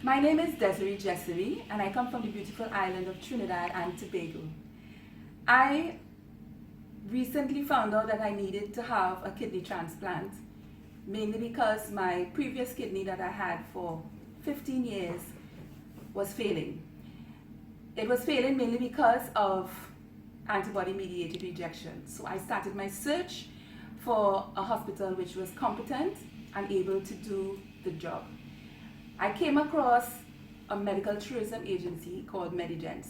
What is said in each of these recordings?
My name is Desiree Jessamy, and I come from the beautiful island of Trinidad and Tobago. I recently found out that I needed to have a kidney transplant, mainly because my previous kidney that I had for 15 years was failing. It was failing mainly because of antibody-mediated rejection. So I started my search for a hospital which was competent and able to do the job. I came across a medical tourism agency called Medigence.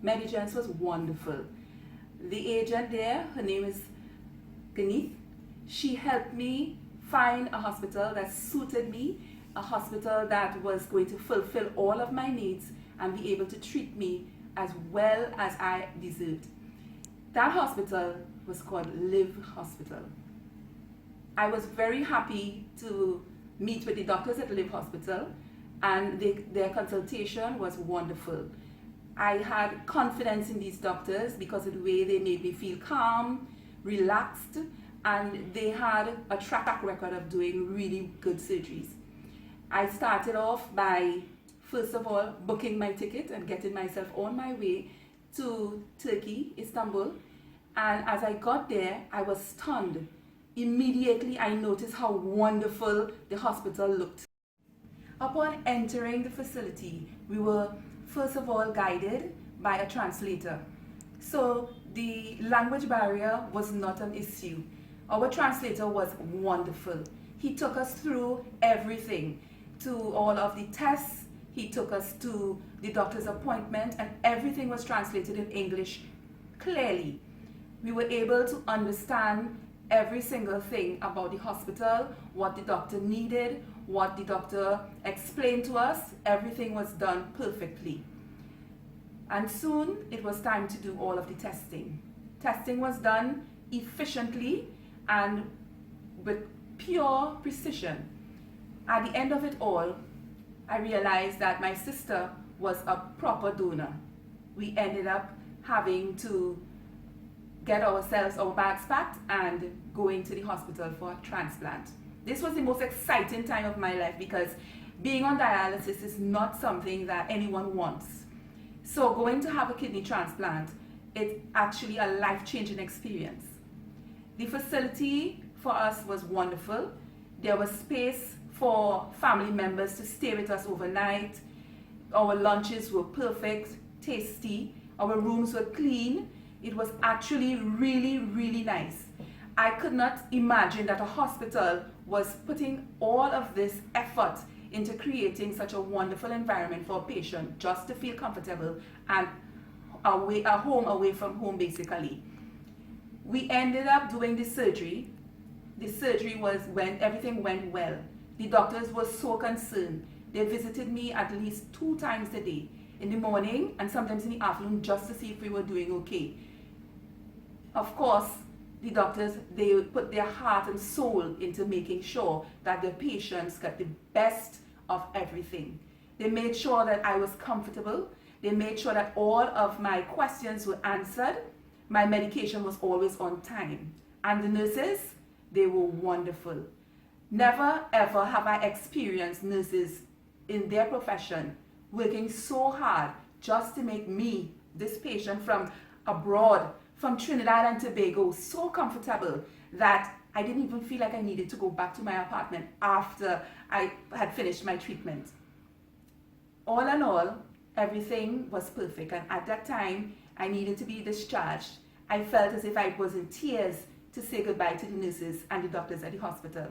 Medigence was wonderful. The agent there, her name is Ganith, she helped me find a hospital that suited me, a hospital that was going to fulfill all of my needs and be able to treat me as well as I deserved. That hospital was called Live Hospital. I was very happy to meet with the doctors at Live Hospital, and their consultation was wonderful. I had confidence in these doctors because of the way they made me feel calm, relaxed, and they had a track record of doing really good surgeries. I started off by, first of all, booking my ticket and getting myself on my way to Turkey, Istanbul. And as I got there, I was stunned. Immediately, I noticed how wonderful the hospital looked. Upon entering the facility, we were first of all guided by a translator. So the language barrier was not an issue. Our translator was wonderful. He took us through everything, to all of the tests. He took us to the doctor's appointment, and everything was translated in English clearly. We were able to understand every single thing about the hospital, what the doctor needed, what the doctor explained to us. Everything was done perfectly. And soon it was time to do all of the testing. Testing was done efficiently and with pure precision. At the end of it all, I realized that my sister was a proper donor. We ended up having to get our bags packed and going to the hospital for a transplant. This was the most exciting time of my life because being on dialysis is not something that anyone wants. So going to have a kidney transplant, it's actually a life-changing experience. The facility for us was wonderful. There was space for family members to stay with us overnight. Our lunches were perfect, tasty. Our rooms were clean. It was actually really, really nice. I could not imagine that a hospital was putting all of this effort into creating such a wonderful environment for a patient just to feel comfortable and a home away from home, basically. We ended up doing the surgery. The surgery was when everything went well. The doctors were so concerned. They visited me at least 2 times a day, in the morning and sometimes in the afternoon, just to see if we were doing okay. Of course, the doctors, they put their heart and soul into making sure that the patients got the best of everything. They made sure that I was comfortable. They made sure that all of my questions were answered. My medication was always on time. And the nurses, they were wonderful. Never ever have I experienced nurses in their profession working so hard just to make me, this patient from abroad, from Trinidad and Tobago, so comfortable that I didn't even feel like I needed to go back to my apartment after I had finished my treatment. All in all, everything was perfect, and at that time, I needed to be discharged. I felt as if I was in tears to say goodbye to the nurses and the doctors at the hospital.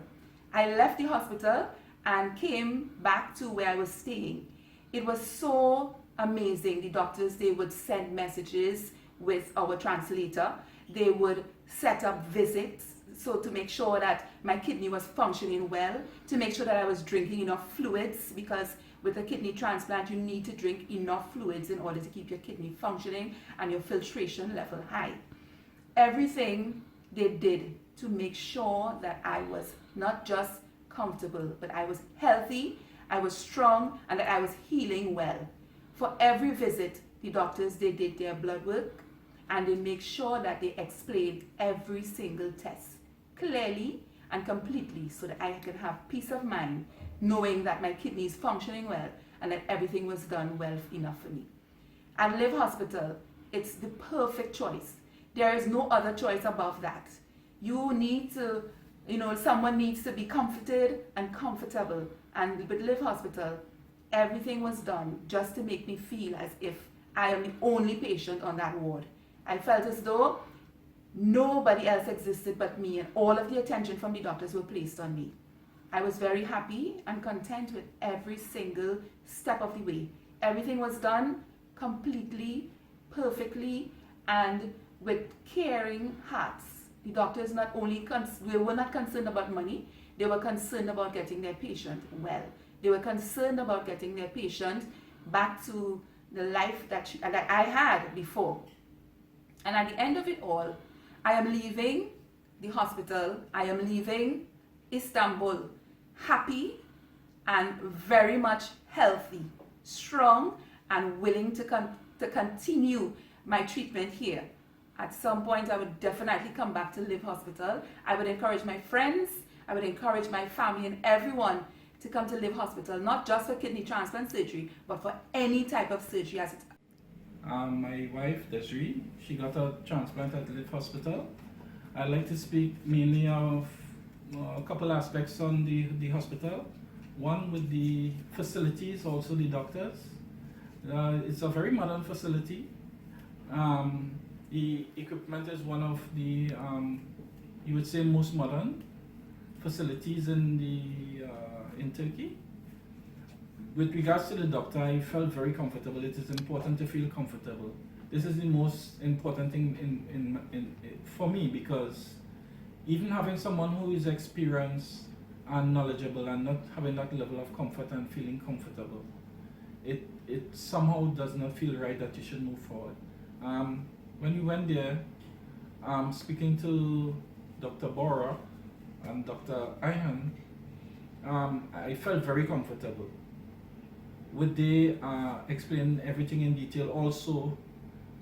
I left the hospital and came back to where I was staying. It was so amazing. The doctors, they would send messages with our translator. They would set up visits so to make sure that my kidney was functioning well, to make sure that I was drinking enough fluids, because with a kidney transplant you need to drink enough fluids in order to keep your kidney functioning and your filtration level high. Everything they did to make sure that I was not just comfortable, but I was healthy, I was strong, and that I was healing well. For every visit, the doctors, they did their blood work, and they make sure that they explain every single test clearly and completely so that I can have peace of mind knowing that my kidney is functioning well and that everything was done well enough for me. And Live Hospital, it's the perfect choice. There is no other choice above that. You need to, someone needs to be comforted and comfortable. And with Live Hospital, everything was done just to make me feel as if I am the only patient on that ward. I felt as though nobody else existed but me, and all of the attention from the doctors were placed on me. I was very happy and content with every single step of the way. Everything was done completely, perfectly, and with caring hearts. The doctors not only they were not concerned about money, they were concerned about getting their patient well. They were concerned about getting their patient back to the life that I had before. And at the end of it all, I am leaving the hospital, I am leaving Istanbul happy and very much healthy, strong, and willing to continue my treatment here. At some point, I would definitely come back to Live Hospital. I would encourage my friends, I would encourage my family and everyone to come to Live Hospital, not just for kidney transplant surgery, but for any type of surgery as it. My wife, Desiree, she got a transplant at Live Hospital. I'd like to speak mainly of a couple aspects on the hospital. One with the facilities, also the doctors. It's a very modern facility. The equipment is one of the, you would say, most modern facilities in Turkey. With regards to the doctor, I felt very comfortable. It is important to feel comfortable. This is the most important thing for me, because even having someone who is experienced and knowledgeable and not having that level of comfort and feeling comfortable, it somehow does not feel right that you should move forward. When we went there, speaking to Dr. Bora and Dr. Ihan, I felt very comfortable. Would they explain everything in detail, also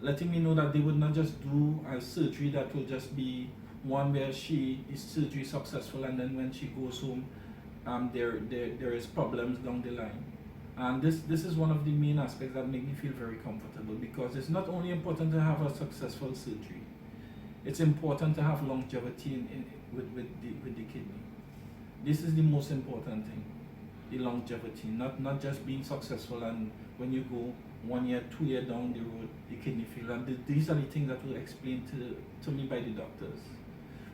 letting me know that they would not just do a surgery that will just be one where she is surgery successful and then when she goes home there is problems down the line. And this is one of the main aspects that make me feel very comfortable, because it's not only important to have a successful surgery, it's important to have longevity with the kidney. This is the most important thing, the longevity, not just being successful and when you go 1 year, 2 years down the road, the kidney fail. And these are the things that were explained to me by the doctors.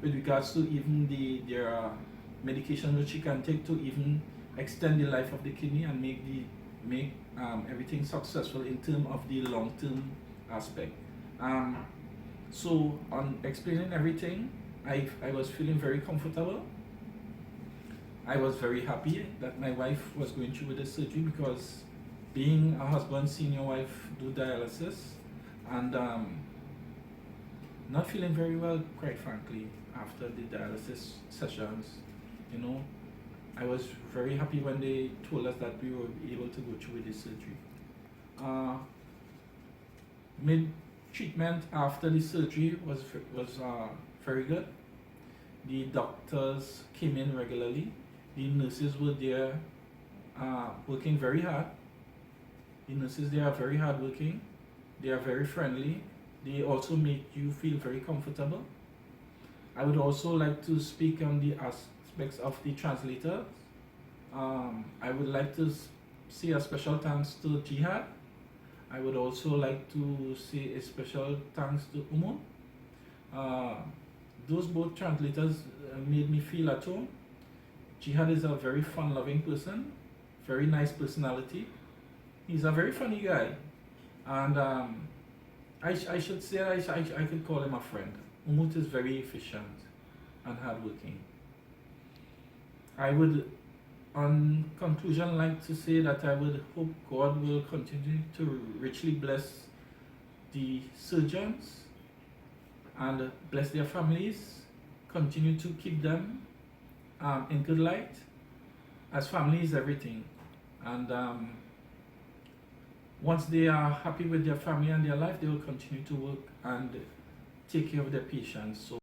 With regards to even there are medications which you can take to even extend the life of the kidney and make everything successful in terms of the long-term aspect. So on explaining everything, I was feeling very comfortable. I was very happy that my wife was going through with the surgery, because being a husband, seeing your wife do dialysis and not feeling very well, quite frankly, after the dialysis sessions, I was very happy when they told us that we were able to go through with the surgery. Mid-treatment after the surgery was very good. The doctors came in regularly. The nurses were there working very hard. The nurses, they are very hardworking. They are very friendly. They also make you feel very comfortable. I would also like to speak on the aspects of the translators. I would like to say a special thanks to Jihad. I would also like to say a special thanks to Umar. Those both translators made me feel at home. Jihad is a very fun-loving person, very nice personality. He's a very funny guy, and I should say I could call him a friend. Umut is very efficient and hardworking. I would, on conclusion, like to say that I would hope God will continue to richly bless the surgeons and bless their families, continue to keep them in good light, as family is everything. And once they are happy with their family and their life, they will continue to work and take care of their patients. So